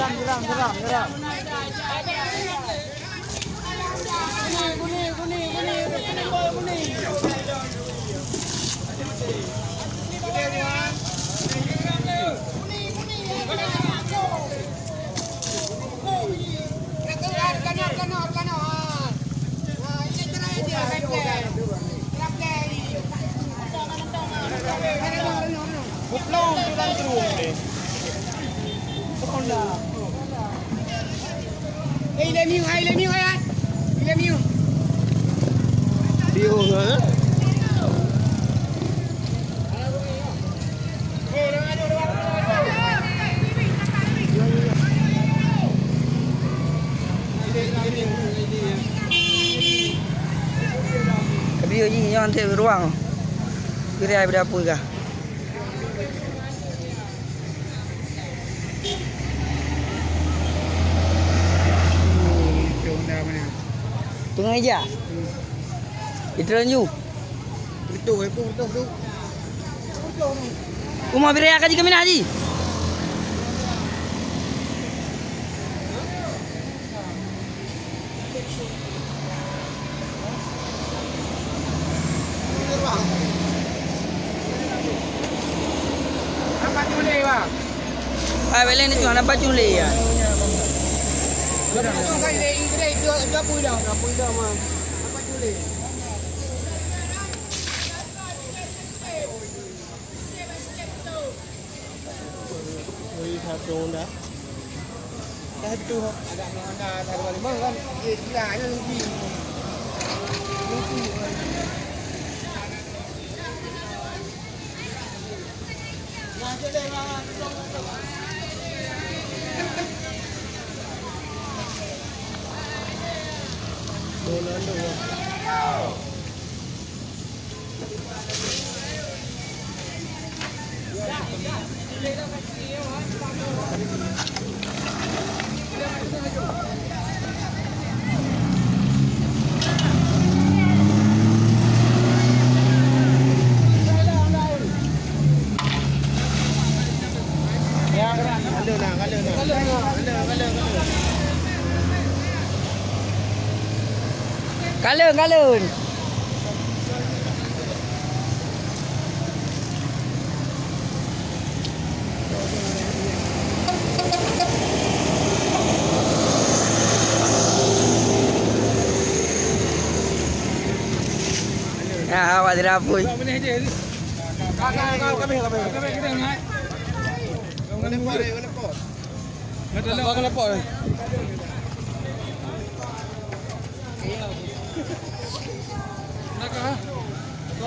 Geram. Kabio ni yang ante ruang. Kira ai berapa kah? Tengah aja. Itu lanju. Betul. Umah biraya kaji kami haji. Apa cule bang? Belen itu apa cule ya? Kalun. Ya, awak dirapui.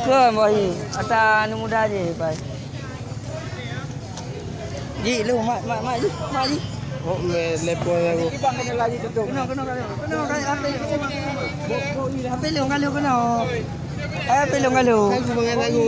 Ke boy, ata anu muda je, pai. Ji, lu mak ji. Oh, lepo aku. Kena Pelong kena. Pelong kalau. Aku mengen aku.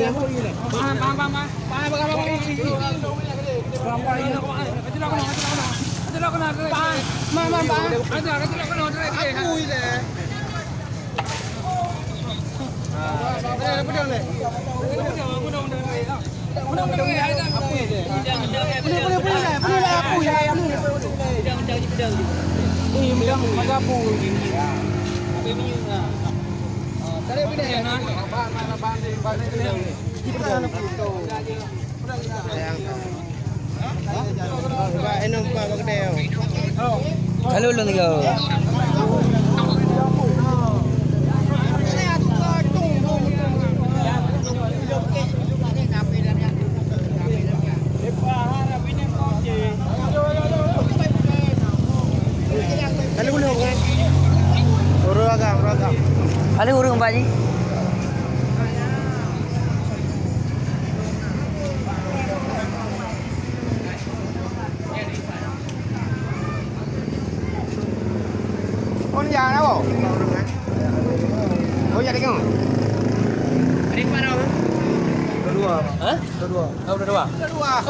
Kalau lu tinggal. Ada urung Pak Ji? Con già đó bộ. Có già đi không? Đi qua đâu? Kedua. Hah? Kedua. Oh, kedua. Kedua.